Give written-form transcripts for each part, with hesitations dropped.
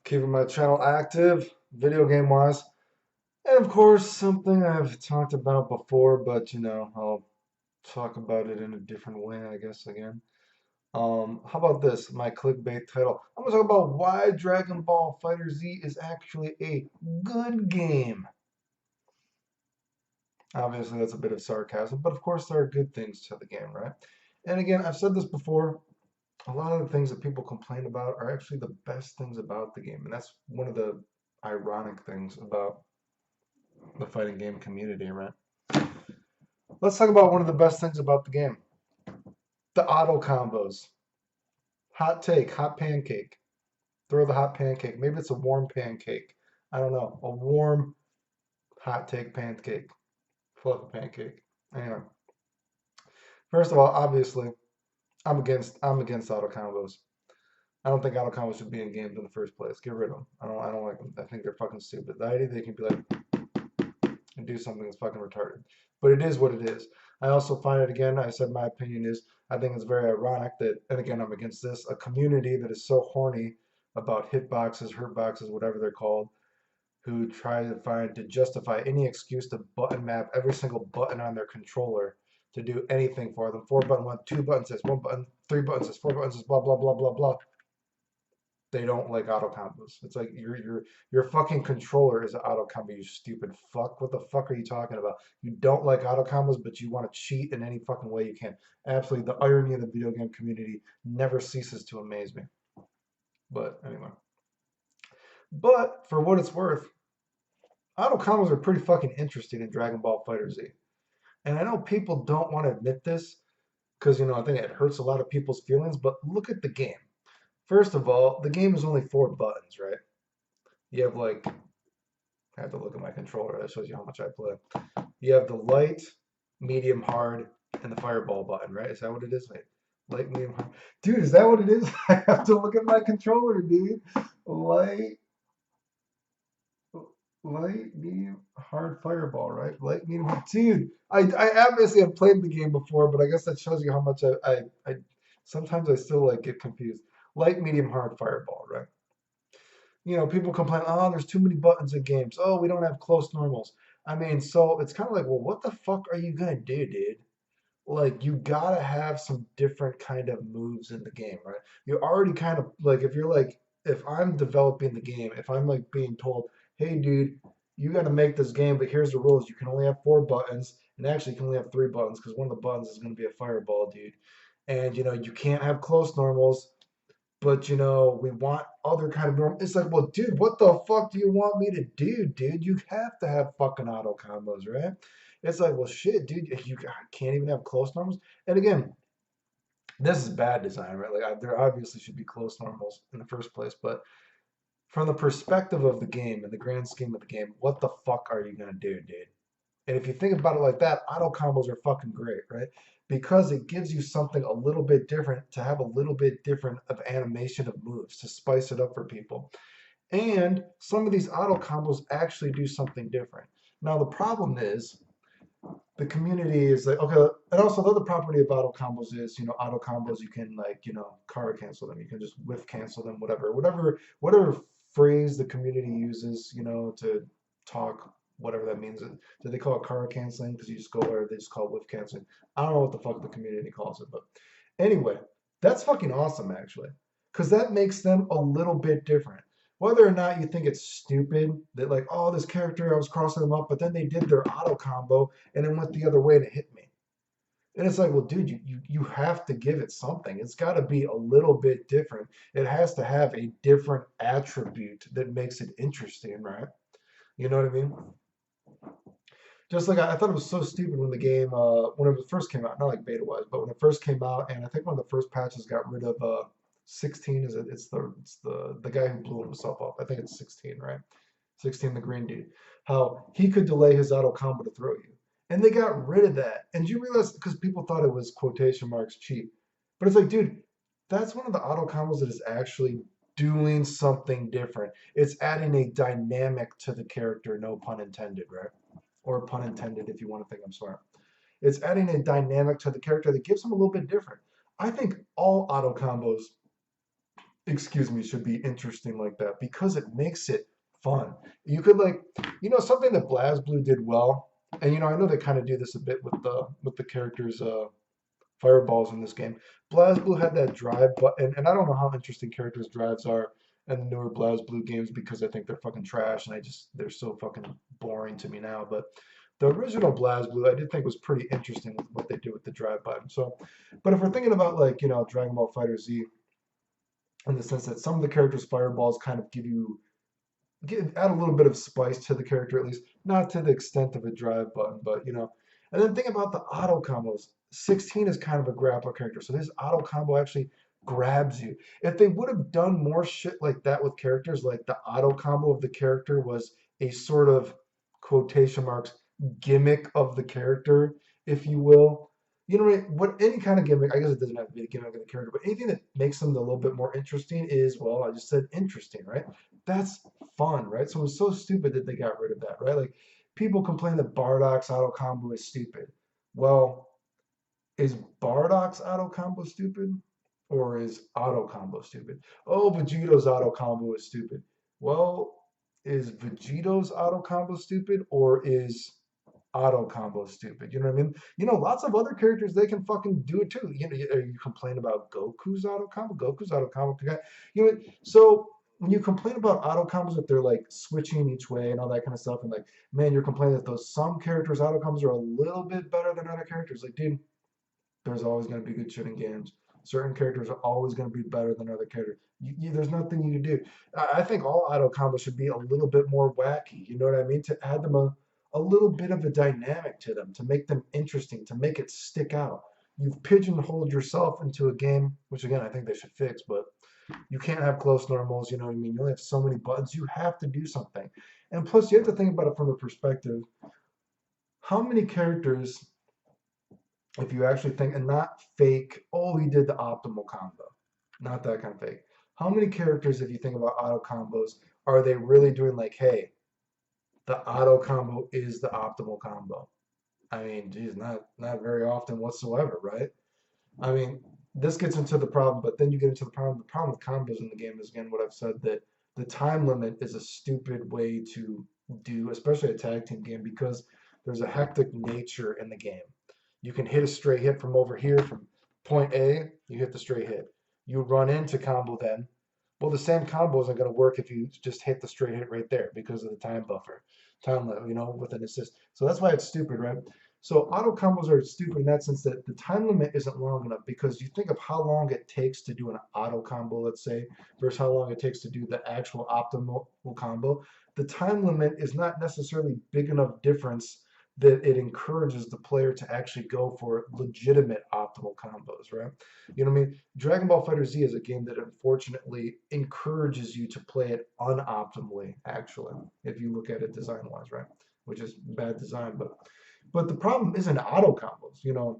Keeping my channel active, video game wise. And of course, something I've talked about before, but I'll talk about it in a different way, I guess, again. How about this? My clickbait title. I'm gonna talk about why Dragon Ball Fighter Z is actually a good game. Obviously, that's a bit of sarcasm, but of course, there are good things to the game, right? And again, I've said this before. A lot of the things that people complain about are actually the best things about the game, and that's one of the ironic things about the fighting game community, right? Let's talk about one of the best things about the game. The auto combos. Hot take, hot pancake. Throw the hot pancake. Maybe it's a warm pancake. I don't know. A warm hot take pancake. Fluffy pancake. Anyway. First of all, obviously, I'm against auto combos. I don't think auto combos should be in games in the first place. Get rid of them. I don't like them. I think they're fucking stupid. The idea they can be like and do something that's fucking retarded. But it is what it is. I also find it, again, I said my opinion is, I think it's very ironic that, and again, I'm against this, a community that is so horny about hitboxes, hurt boxes, whatever they're called, who try to find to justify any excuse to button map every single button on their controller to do anything for them. Four button one, two buttons says one button, three buttons says four buttons says blah blah blah blah blah. They don't like auto combos. It's like your fucking controller is an auto combo, you stupid fuck. What the fuck are you talking about? You don't like auto combos, but you want to cheat in any fucking way you can. Absolutely, the irony of the video game community never ceases to amaze me. But anyway. But for what it's worth, auto combos are pretty fucking interesting in Dragon Ball Fighter Z. And I know people don't want to admit this because I think it hurts a lot of people's feelings, but look at the game. First of all, the game is only four buttons, right? You have like I have to look at my controller. That shows you how much I play. You have the light, medium, hard, and the fireball button, right? Is that what it is? Wait, light, medium, hard. Dude, is that what it is? I have to look at my controller, dude. Light, light, medium, hard, fireball, right? Light, medium, hard. Dude, I obviously have played the game before, but I guess that shows you how much I sometimes I still like get confused. Light, medium, hard, fireball, right? People complain, oh, there's too many buttons in games. Oh, we don't have close normals. I mean, so it's kind of like, well, what the fuck are you gonna do, dude? Like, you gotta have some different kind of moves in the game, right? You're already kind of like, if you're like, if I'm developing the game, if I'm like being told, hey, dude, you gotta make this game, but here's the rules. You can only have four buttons, and actually, you can only have three buttons because one of the buttons is gonna be a fireball, dude. And, you can't have close normals but we want other kind of norm. It's like, well, dude, what the fuck do you want me to do, dude? You have to have fucking auto combos, right? It's like, well, shit, dude, you can't even have close normals. And again, this is bad design, right? Like, there obviously should be close normals in the first place, but from the perspective of the game and the grand scheme of the game, what the fuck are you gonna do, dude? And if you think about it like that, auto combos are fucking great, right? Because it gives you something a little bit different to have a little bit different of animation of moves to spice it up for people. And some of these auto combos actually do something different. Now the problem is the community is like, okay, and also the other property of auto combos is, auto combos you can like, card cancel them. You can just whiff cancel them, whatever phrase the community uses, to talk, whatever that means. Do they call it card canceling because you just go there? They just call it whiff canceling. I don't know what the fuck the community calls it, but anyway, that's fucking awesome actually, because that makes them a little bit different. Whether or not you think it's stupid that like, oh, this character I was crossing them up, but then they did their auto combo and it went the other way and it hit me. And it's like, well, dude, you have to give it something. It's got to be a little bit different. It has to have a different attribute that makes it interesting, right? You know what I mean? Just like I thought it was so stupid when the game when it first came out, not like beta wise, but when it first came out, and I think one of the first patches got rid of 16. Is it? It's the guy who blew himself up. I think it's 16, right? 16, the green dude. How he could delay his auto combo to throw you, and they got rid of that. And you realize because people thought it was quotation marks cheap, but it's like, dude, that's one of the auto combos that is actually doing something different. It's adding a dynamic to the character, no pun intended, right? Or pun intended if you want to think I'm smart. It's adding a dynamic to the character that gives him a little bit different. I think all auto combos excuse me, should be interesting like that because it makes it fun. You could like, something that BlazBlue did well, and I know they kind of do this a bit with the characters fireballs in this game. BlazBlue had that drive button, and I don't know how interesting characters drives are in the newer BlazBlue games because I think they're fucking trash and they're so fucking boring to me now. But the original BlazBlue I did think was pretty interesting with what they did with the drive button. So, but if we're thinking about like Dragon Ball Fighter Z in the sense that some of the characters' fireballs kind of add a little bit of spice to the character, at least not to the extent of a drive button, but And then think about the auto combos. 16 is kind of a grappler character, so this auto combo actually grabs you. If they would have done more shit like that with characters, like the auto combo of the character was a sort of quotation marks gimmick of the character, if you will. What any kind of gimmick, I guess it doesn't have to be a gimmick of the character, but anything that makes them a little bit more interesting is, well, I just said interesting, right? That's fun, right? So it was so stupid that they got rid of that, right? Like people complain that Bardock's auto combo is stupid. Well, is Bardock's auto combo stupid? Or is auto combo stupid? Oh, Vegito's auto combo is stupid. Well, is Vegito's auto combo stupid or is auto combo stupid? You know what I mean? Lots of other characters they can fucking do it too. You complain about Goku's auto combo. Goku's auto combo. So when you complain about auto combos, if they're like switching each way and all that kind of stuff, and like, man, you're complaining that those some characters' auto combos are a little bit better than other characters. Like, dude, there's always going to be good shit in games. Certain characters are always going to be better than other characters. There's nothing you can do. I think all auto combos should be a little bit more wacky. You know what I mean? To add them a little bit of a dynamic to them, to make them interesting, to make it stick out. You've pigeonholed yourself into a game, which again I think they should fix, but you can't have close normals. You know what I mean? You only have so many buttons. You have to do something, and plus you have to think about it from the perspective: how many characters, if you actually think, and not fake, oh, he did the optimal combo, not that kind of fake. How many characters, if you think about auto combos, are they really doing like, hey, the auto combo is the optimal combo? I mean, geez, not very often whatsoever, right? I mean, this gets into the problem, but then you get into the problem. The problem with combos in the game is again what I've said, that the time limit is a stupid way to do, especially a tag team game, because there's a hectic nature in the game. You can hit a straight hit from over here, from point A, you hit the straight hit. You run into combo then. Well, the same combo isn't going to work if you just hit the straight hit right there because of the time buffer, time limit, with an assist. So that's why it's stupid, right? So auto combos are stupid in that sense that the time limit isn't long enough, because you think of how long it takes to do an auto combo, let's say, versus how long it takes to do the actual optimal combo. The time limit is not necessarily big enough difference that it encourages the player to actually go for legitimate optimal combos, right? You know what I mean? Dragon Ball Fighter Z is a game that unfortunately encourages you to play it unoptimally, actually, if you look at it design-wise, right? Which is bad design, but the problem isn't auto combos.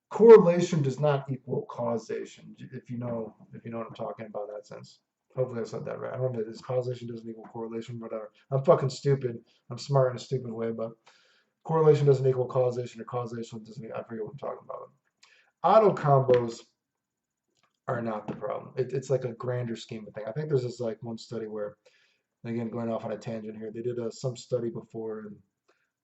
Correlation does not equal causation. If you know what I'm talking about in that sense. Hopefully I said that right. I don't know if this causation doesn't equal correlation, but I'm fucking stupid. I'm smart in a stupid way, but correlation doesn't equal causation, or causation doesn't. I forget what I'm talking about. Auto combos are not the problem. It's like a grander scheme of thing. I think there's this like one study where, again, going off on a tangent here, they did some study before, and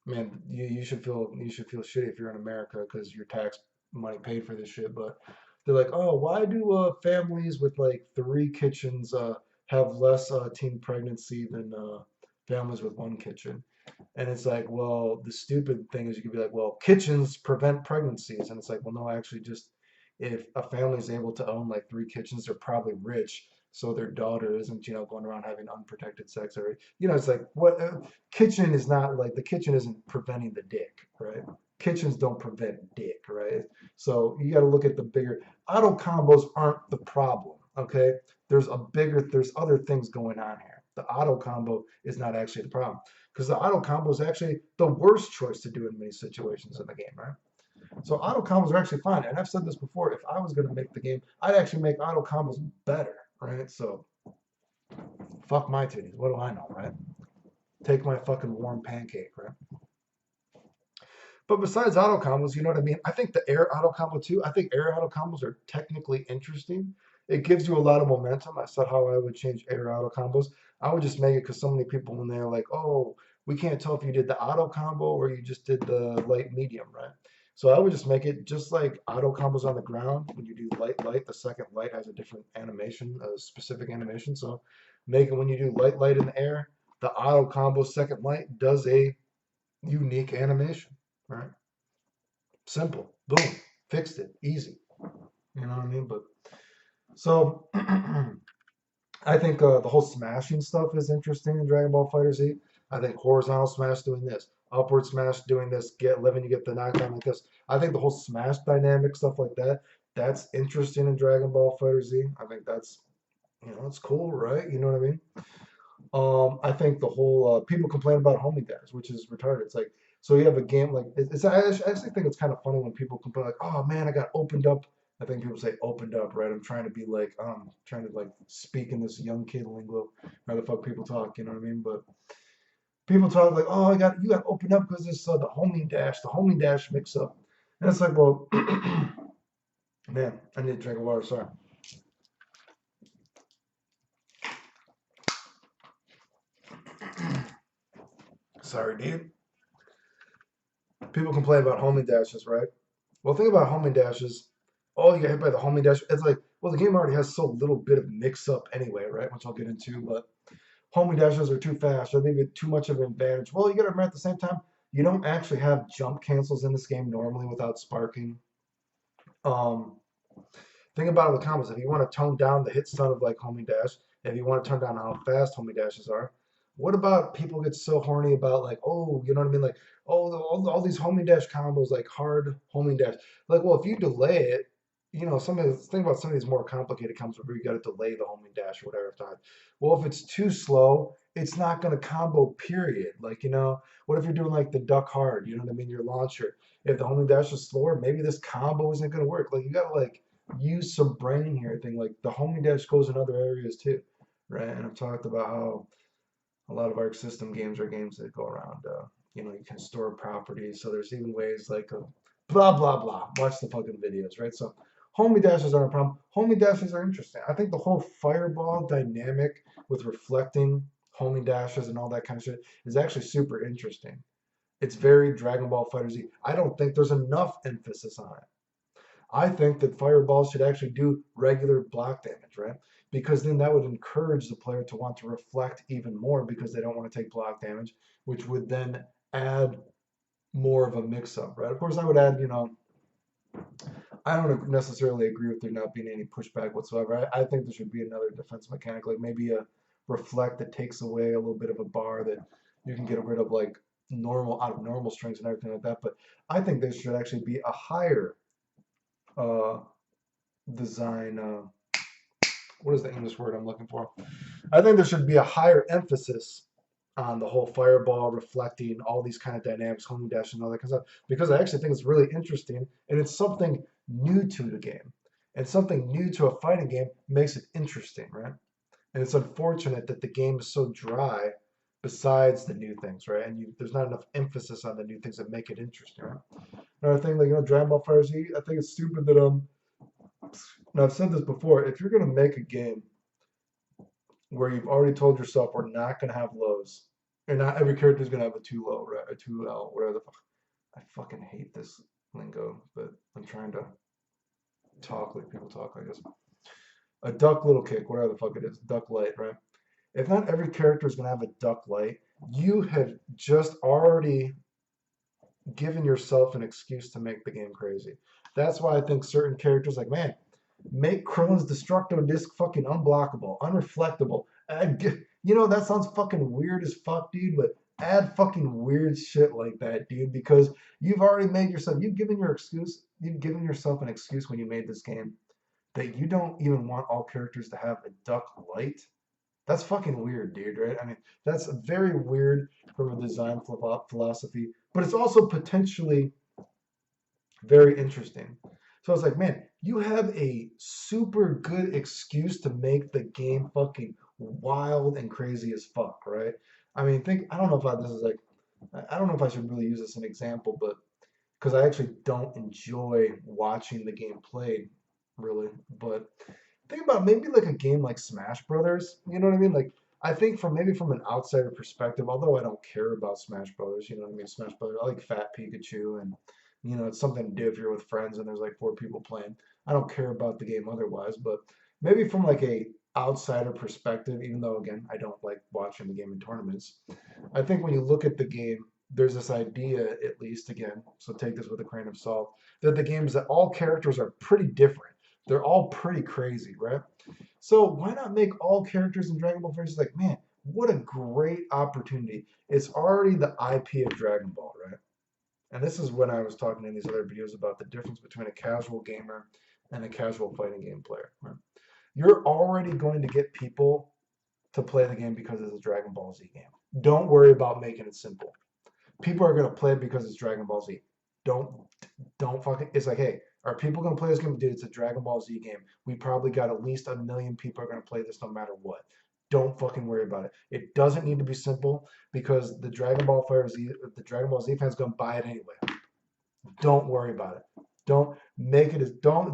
man, you should feel shitty if you're in America because your tax money paid for this shit. But they're like, oh, why do families with like 3 kitchens have less teen pregnancy than families with 1 kitchen? And it's like, well, the stupid thing is you could be like, well, kitchens prevent pregnancies. And it's like, well, no, actually, just if a family is able to own like 3 kitchens, they're probably rich. So their daughter isn't, going around having unprotected sex, or, it's like, what kitchen is not like, the kitchen isn't preventing the dick, right? Kitchens don't prevent dick, right? So you got to look at the bigger, auto combos aren't the problem, okay? There's other things going on here. The auto combo is not actually the problem, because the auto combo is actually the worst choice to do in many situations in the game, right? So auto combos are actually fine. And I've said this before, if I was going to make the game, I'd actually make auto combos better, right? So fuck my titties. What do I know, right? Take my fucking warm pancake, right? But besides auto combos, you know what I mean? I think the air auto combo too, I think air auto combos are technically interesting. it gives you a lot of momentum. I said how I would change air auto combos. I would just make it because so many people when they're like, oh, we can't tell if you did the auto combo or you just did the light medium, right? So I would just make it just like auto combos on the ground. When you do light, light, the second light has a different animation, a specific animation. So make it when you do light, light in the air, the auto combo second light does a unique animation, right? Simple. Boom. Fixed it. Easy. You know what I mean? But so I think the whole smashing stuff is interesting in Dragon Ball Fighter Z. I think horizontal smash doing this, upward smash doing this, get living, you get the knockdown like this. I think the whole smash dynamic stuff like that, that's interesting in Dragon Ball Fighter Z. I think that's it's cool, right? You know what I mean? I think the whole people complain about homing dash, which is retarded. It's like so you have a game like I actually think it's kind of funny when people complain like, oh man, I got opened up. I think people say opened up, right? I'm trying to be like trying to like speak in this young kid lingo. How the fuck people talk, you know what I mean? But people talk like, oh, I got you got opened up because this the homing dash mix up, and it's like, well, man, I need to drink of water. Sorry, sorry, dude. People complain about homing dashes, right? Well, think about homing dashes. Oh, you get hit by the homing dash. It's like, well, the game already has so little bit of mix up anyway, right? Which I'll get into. But homing dashes are too fast, or they get too much of an advantage. Well, you got to remember at the same time, you don't actually have jump cancels in this game normally without sparking. Um, Think about it with combos. If you want to tone down the hit stun of like homing dash, if you want to tone down how fast homing dashes are, what about people get so horny about like, oh, you know what I mean? Like, oh, all these homing dash combos, like hard homing dash. Like, well, if you delay it, think about some of these more complicated combos where you got to delay the homing dash or whatever time. Well, if it's too slow, it's not going to combo, period. Like, what if you're doing like the duck hard, you know what I mean? Your launcher. If the homing dash is slower, maybe this combo isn't going to work. Like, you got to like, use some brain here thing. Like the homing dash goes in other areas too, right? And I've talked about how a lot of Arc System games are games that go around, you can store properties. So there's even ways like blah, blah, blah. Watch the fucking videos, right? So homing dashes aren't a problem. Homing dashes are interesting. I think the whole fireball dynamic with reflecting homing dashes and all that kind of shit is actually super interesting. It's very Dragon Ball Fighter Z. I don't think there's enough emphasis on it. I think that fireballs should actually do regular block damage, right? Because then that would encourage the player to want to reflect even more because they don't want to take block damage, which would then add more of a mix up, right? Of course, I would add, I don't necessarily agree with there not being any pushback whatsoever. I think there should be another defense mechanic, like maybe a reflect that takes away a little bit of a bar that you can get rid of, like normal out of normal strings and everything like that. But I think there should actually be a higher uh, design. What is the English word I'm looking for? I think there should be a higher emphasis on the whole fireball reflecting all these kind of dynamics, homing dash, and all that kind of stuff, because I actually think it's really interesting and it's something new to the game. And something new to a fighting game makes it interesting, right? And it's unfortunate that the game is so dry besides the new things, right? And there's not enough emphasis on the new things that make it interesting, right? Another thing, like Dragon Ball Fighter Z, I think it's stupid that now I've said this before. If you're gonna make a game where you've already told yourself we're not gonna have lows, and not every character is gonna have a two low, right? A two L, whatever the fuck. I fucking hate this lingo, but I'm trying to talk like people talk, I guess. A duck little kick, whatever the fuck it is, duck light, right? If not every character is gonna have a duck light, you have just already given yourself an excuse to make the game crazy. That's why I think certain characters, like, man, make Krillin's Destructo Disc fucking unblockable, unreflectable. That sounds fucking weird as fuck, dude, but add fucking weird shit like that, dude, because you've given yourself an excuse when you made this game that you don't even want all characters to have a duck light. That's fucking weird, dude, right? I mean, that's very weird from a design philosophy, but it's also potentially very interesting. So I was like, man, you have a super good excuse to make the game fucking wild and crazy as fuck, right? I mean, I don't know if this is like, I don't know if I should really use this as an example, but because I actually don't enjoy watching the game played, really. But think about maybe like a game like Smash Brothers. You know what I mean? Like I think from maybe from an outsider perspective, although I don't care about Smash Brothers, you know what I mean? Smash Brothers, I like Fat Pikachu, and it's something to do if you're with friends and there's like four people playing. I don't care about the game otherwise, but maybe from like a outsider perspective, even though again I don't like watching the game in tournaments, I think when you look at the game, there's this idea, at least again, so take this with a grain of salt, that the game is that all characters are pretty different. They're all pretty crazy, right? So why not make all characters in Dragon Ball FighterZ like, man, what a great opportunity. It's already the IP of Dragon Ball, right? And this is when I was talking in these other videos about the difference between a casual gamer and a casual fighting game player, right? You're already going to get people to play the game because it's a Dragon Ball Z game. Don't worry about making it simple. People are gonna play it because it's Dragon Ball Z. Don't don't fucking. It's like, hey, are people gonna play this game? Dude, it's a Dragon Ball Z game. We probably got at least 1 million people are gonna play this no matter what. Don't fucking worry about it. It doesn't need to be simple because the Dragon Ball Z fans gonna buy it anyway. Don't worry about it. Don't make it as don't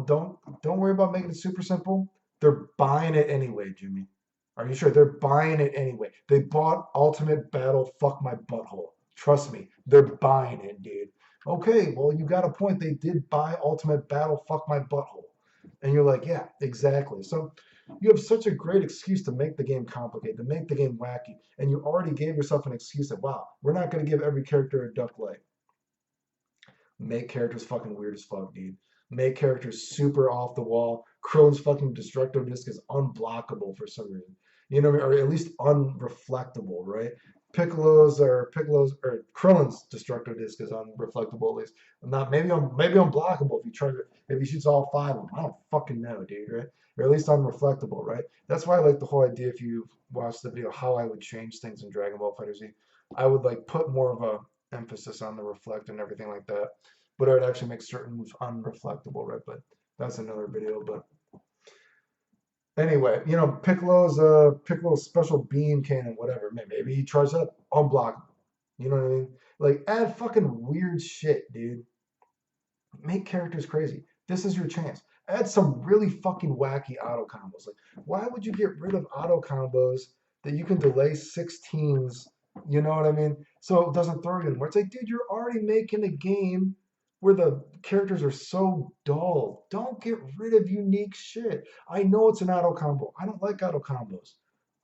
worry about making it super simple. They're buying it anyway, Jimmy. Are you sure? They're buying it anyway. They bought Ultimate Battle Fuck My Butthole. Trust me, they're buying it, dude. Okay, well, you got a point. They did buy Ultimate Battle Fuck My Butthole. And you're like, yeah, exactly. So you have such a great excuse to make the game complicated, to make the game wacky, and you already gave yourself an excuse that, wow, we're not going to give every character a duck leg. Make characters fucking weird as fuck, dude. Make characters super off the wall. Krillin's fucking destructo disc is unblockable for some reason. You know, or at least unreflectable, right? Piccolo's or Krillin's destructo disc is unreflectable at least. Not maybe unblockable if you try to if he shoots all five of them. I don't fucking know, dude, right? Or at least unreflectable, right? That's why I like the whole idea if you watch the video how I would change things in Dragon Ball FighterZ. I would like put more of a emphasis on the reflect and everything like that. But it would actually make certain moves unreflectable, right? But that's another video. But anyway, Piccolo's special beam cannon, whatever. Maybe he tries that unblockable. You know what I mean? Like add fucking weird shit, dude. Make characters crazy. This is your chance. Add some really fucking wacky auto combos. Like, why would you get rid of auto combos that you can delay 16s? You know what I mean? So it doesn't throw you anymore. It's like, dude, you're already making a game where the characters are so dull. Don't get rid of unique shit. I know it's an auto combo. I don't like auto combos.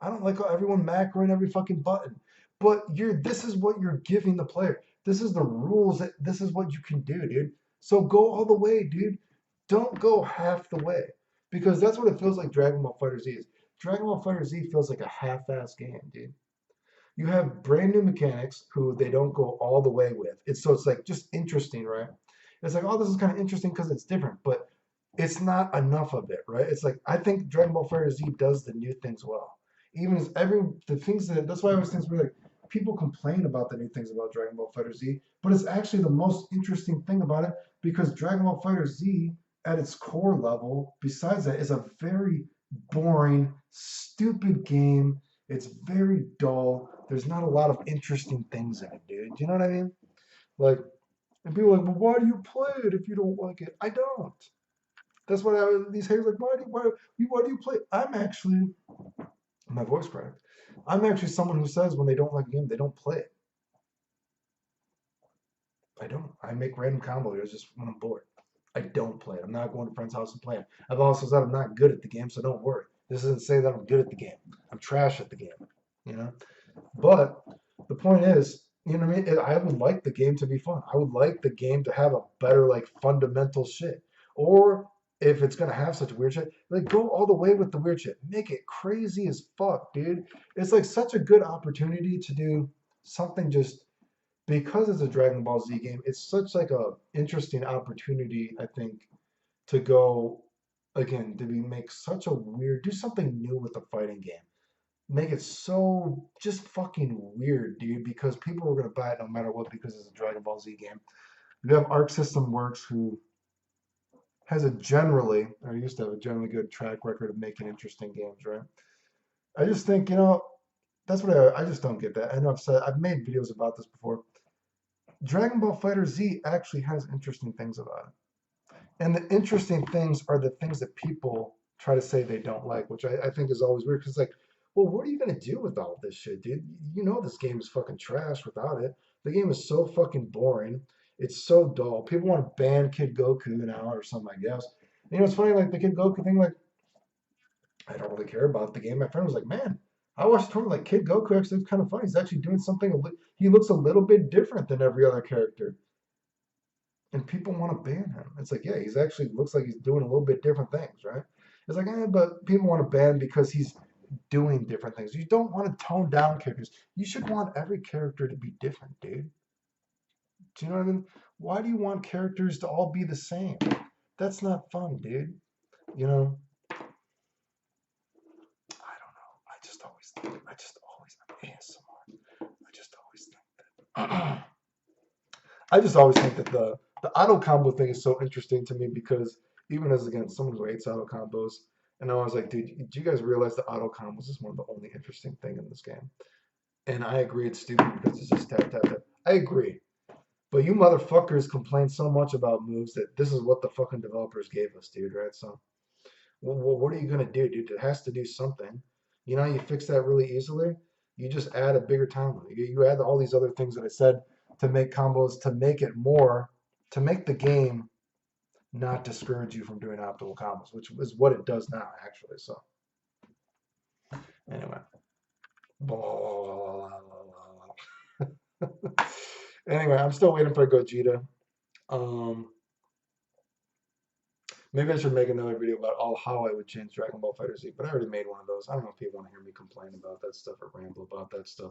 I don't like everyone macroing every fucking button. But this is what you're giving the player. This is the rules that this is what you can do, dude. So go all the way, dude. Don't go half the way. Because that's what it feels like Dragon Ball FighterZ is. Dragon Ball FighterZ feels like a half-ass game, dude. You have brand new mechanics who they don't go all the way with. It's like just interesting, right? It's like, oh, this is kind of interesting because it's different, but it's not enough of it, right? It's like I think Dragon Ball FighterZ does the new things well. Even as the things that's why I always think like people complain about the new things about Dragon Ball FighterZ, but it's actually the most interesting thing about it because Dragon Ball FighterZ at its core level, besides that, is a very boring, stupid game. It's very dull. There's not a lot of interesting things in it, dude. Do you know what I mean? Like, and people are like, well, why do you play it if you don't like it? I don't. That's what these haters are like. Why do you play? I'm actually my voice cracked. I'm actually someone who says when they don't like a game, they don't play it. I don't. I make random combo videos just when I'm bored. I don't play it. I'm not going to friend's house and playing. I've also said I'm not good at the game, so don't worry. This doesn't say that I'm good at the game. I'm trash at the game. You know. But the point is, you know what I mean? I would like the game to be fun. I would like the game to have a better, like, fundamental shit. Or if it's going to have such weird shit, like, go all the way with the weird shit. Make it crazy as fuck, dude. It's like such a good opportunity to do something just because it's a Dragon Ball Z game. It's such like a interesting opportunity, I think, to go again to make such a weird, do something new with the fighting game, make it so just fucking weird, dude, because people were gonna buy it no matter what because it's a Dragon Ball Z game. You have Arc System Works who has a generally, or used to have a generally good track record of making interesting games, right? I just think, that's what I just don't get that. I know I've made videos about this before. Dragon Ball Fighter Z actually has interesting things about it. And the interesting things are the things that people try to say they don't like, which I think is always weird because like, well, what are you gonna do with all this shit, dude? You know this game is fucking trash without it. The game is so fucking boring. It's so dull. People want to ban Kid Goku now or something, I guess. And you know, it's funny, like the Kid Goku thing, like I don't really care about the game. My friend was like, man, I watched the tournament, like Kid Goku actually looks kind of funny. He's actually doing something, he looks a little bit different than every other character. And people want to ban him. It's like, yeah, he's actually looks like he's doing a little bit different things, right? It's like, but people want to ban because he's doing different things. You don't want to tone down characters. You should want every character to be different, dude. Do you know what I mean? Why do you want characters to all be the same? That's not fun, dude. You know, I don't know. I just always ASMR. I just always think that. I just always think that the auto combo thing is so interesting to me because even as again someone who hates auto combos, and I was like, dude, do you guys realize that auto combos is one of the only interesting thing in this game? And I agree it's stupid because it's just tap tap tap. I agree. But you motherfuckers complain so much about moves that this is what the fucking developers gave us, dude, right? So, well, what are you gonna do, dude? It has to do something. You know, you fix that really easily. You just add a bigger time limit. You add all these other things that I said to make combos, to make it more, to make the game not discourage you from doing optimal combos, which is what it does now, actually. So, anyway. Anyway, I'm still waiting for Gogeta. Um, Maybe I should make another video about how I would change Dragon Ball Fighter Z, but I already made one of those. I don't know if people want to hear me complain about that stuff or ramble about that stuff.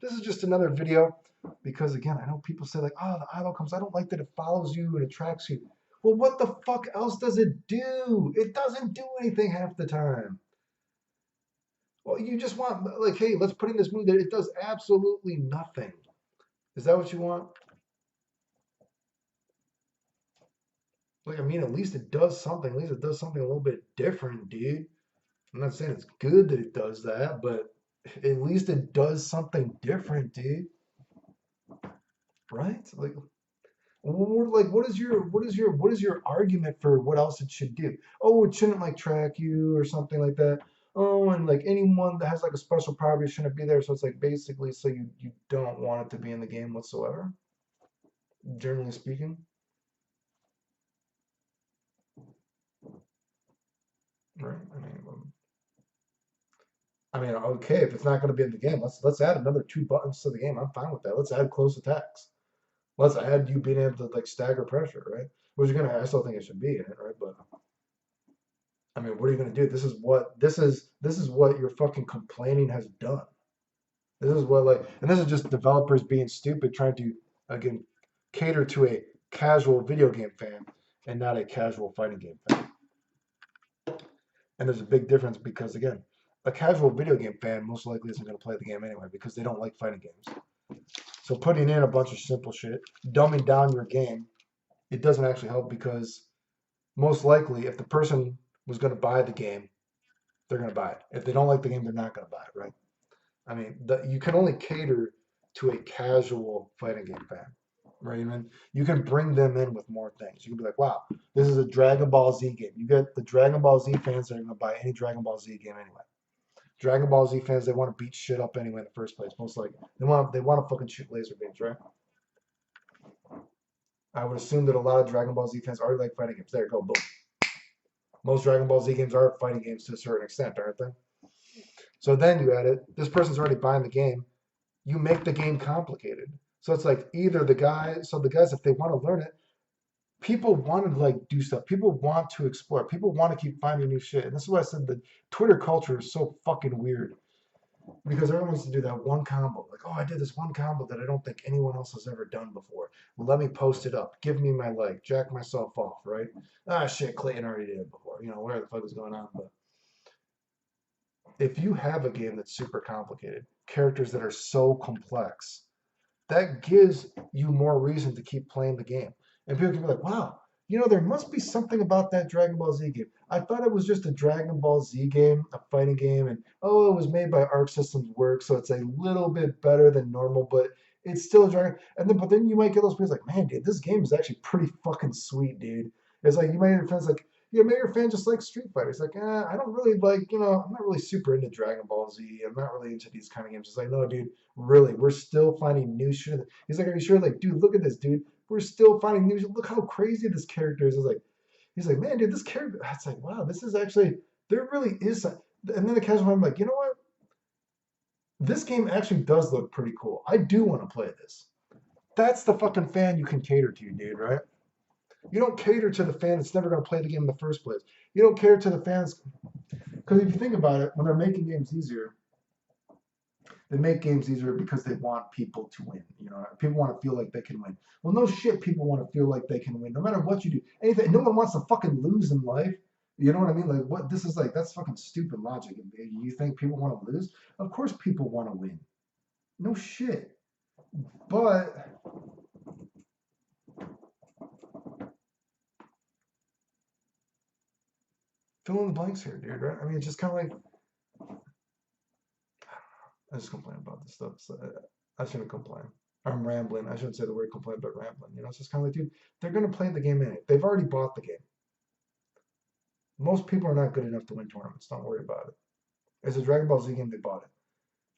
This is just another video because, again, I know people say, like, oh, the idol comes. I don't like that it follows you and it tracks you. Well, what the fuck else does it do? It doesn't do anything half the time. Well, you just want, like, hey, let's put in this move that it does absolutely nothing. Is that what you want? Like, I mean, at least it does something. At least it does something a little bit different, dude. I'm not saying it's good that it does that, but at least it does something different, dude. Right? Like, what is your argument for what else it should do? Oh, it shouldn't like track you or something like that. Oh, and like anyone that has like a special property shouldn't be there. So it's like basically, so you don't want it to be in the game whatsoever. Generally speaking, right? I mean, okay, if it's not going to be in the game, let's add another two buttons to the game. I'm fine with that. Let's add close attacks. Let's add you being able to like stagger pressure, right? Which you're gonna. I still think it should be in it, right? But I mean, what are you gonna do? This is what your fucking complaining has done. This is what like, and this is just developers being stupid, trying to again cater to a casual video game fan and not a casual fighting game fan. And there's a big difference because again, a casual video game fan most likely isn't gonna play the game anyway because they don't like fighting games. So putting in a bunch of simple shit, dumbing down your game, it doesn't actually help because most likely if the person was going to buy the game, they're going to buy it. If they don't like the game, they're not going to buy it, right? I mean, you can only cater to a casual fighting game fan, right? I mean, you can bring them in with more things. You can be like, wow, this is a Dragon Ball Z game. You get the Dragon Ball Z fans that are going to buy any Dragon Ball Z game anyway. Dragon Ball Z fans, they want to beat shit up anyway in the first place. Most likely, they want to fucking shoot laser beams, right? I would assume that a lot of Dragon Ball Z fans already like fighting games. There you go, boom. Most Dragon Ball Z games are fighting games to a certain extent, aren't they? So then you add it. This person's already buying the game. You make the game complicated. So it's like either the guys, if they want to learn it, people want to like do stuff. People want to explore. People want to keep finding new shit. And this is why I said the Twitter culture is so fucking weird. Because everyone wants to do that one combo. Like, oh, I did this one combo that I don't think anyone else has ever done before. Let me post it up. Give me my like, jack myself off, right? Ah, shit, Clayton already did it before. You know, where the fuck is going on? But if you have a game that's super complicated, characters that are so complex, that gives you more reason to keep playing the game. And people can be like, wow, you know, there must be something about that Dragon Ball Z game. I thought it was just a Dragon Ball Z game, a fighting game, and oh, it was made by Arc Systems Works, so it's a little bit better than normal, but it's still a Dragon. But then you might get those people like, man, dude, this game is actually pretty fucking sweet, dude. It's like you might have friends like, Yeah, maybe your fan just likes Street Fighter. He's like, I don't really like, I'm not really super into Dragon Ball Z. I'm not really into these kind of games. It's like, no, dude, really, we're still finding new shit. He's like, are you sure? Like, dude, look at this, dude. We're still finding new shit. Look how crazy this character is. He's like, man, dude, this character. It's like, wow, this is actually, there really is. And then the casual, I'm like, you know what? This game actually does look pretty cool. I do want to play this. That's the fucking fan you can cater to, dude, right? You don't cater to the fan that's never going to play the game in the first place. You don't cater to the fans because if you think about it, when they're making games easier, they make games easier because they want people to win. People want to feel like they can win. Well, no shit, people want to feel like they can win, no matter what you do. Anything. No one wants to fucking lose in life. You know what I mean? Like, what this is like, that's fucking stupid logic. You think people want to lose? Of course, people want to win. No shit. But fill in the blanks here, dude. Right? I mean, it's just kind of like I just complain about this stuff. So I shouldn't complain. I'm rambling. I shouldn't say the word complain, but rambling. It's just kind of like, dude, they're gonna play the game in it. They've already bought the game. Most people are not good enough to win tournaments. Don't worry about it. It's a Dragon Ball Z game. They bought it.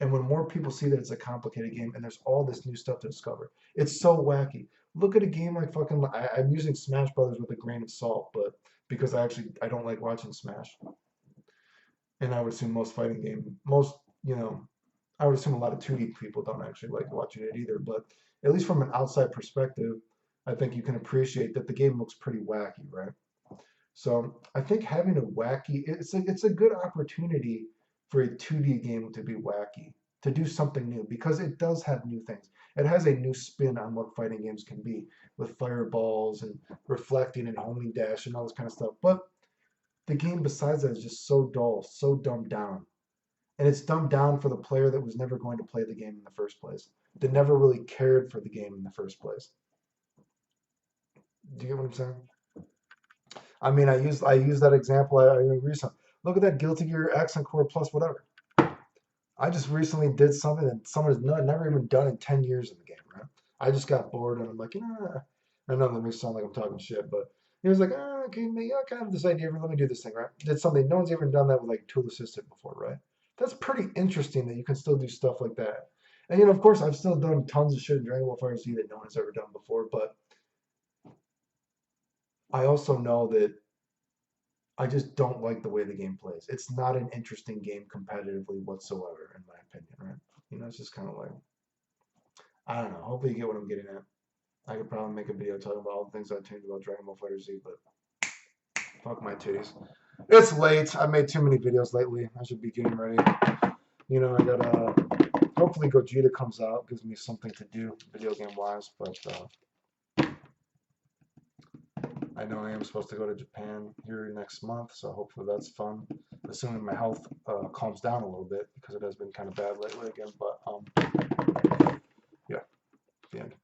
And when more people see that it's a complicated game and there's all this new stuff to discover, it's so wacky. Look at a game like fucking. I'm using Smash Brothers with a grain of salt, but because I don't like watching Smash, and I would assume you know, I would assume a lot of 2D people don't actually like watching it either. But at least from an outside perspective, I think you can appreciate that the game looks pretty wacky, right? So I think having a wacky, it's a good opportunity for a 2D game to be wacky, to do something new, because it does have new things. It has a new spin on what fighting games can be, with fireballs and reflecting and homing dash and all this kind of stuff. But the game besides that is just so dull, so dumbed down. And it's dumbed down for the player that was never going to play the game in the first place, that never really cared for the game in the first place. Do you get what I'm saying? I mean, I use that example. I agree. Look at that Guilty Gear Accent Core Plus whatever. I just recently did something that someone has never even done in 10 years in the game, right? I just got bored and I'm like, I know that may sound like I'm talking shit, but he was like, okay, I kind of have this idea. Let me do this thing, right? Did something. No one's ever done that with like Tool Assistant before, right? That's pretty interesting that you can still do stuff like that. And of course, I've still done tons of shit in Dragon Ball FighterZ that no one's ever done before, but I also know that I just don't like the way the game plays. It's not an interesting game competitively whatsoever, in my opinion, right? It's just kind of like, I don't know. Hopefully you get what I'm getting at. I could probably make a video talking about all the things I changed about Dragon Ball FighterZ, but fuck my titties. It's late. I made too many videos lately. I should be getting ready. I gotta. Hopefully Gogeta comes out, gives me something to do video game wise, but I know I am supposed to go to Japan here next month, so hopefully that's fun. Assuming my health calms down a little bit because it has been kind of bad lately again. But yeah, the end.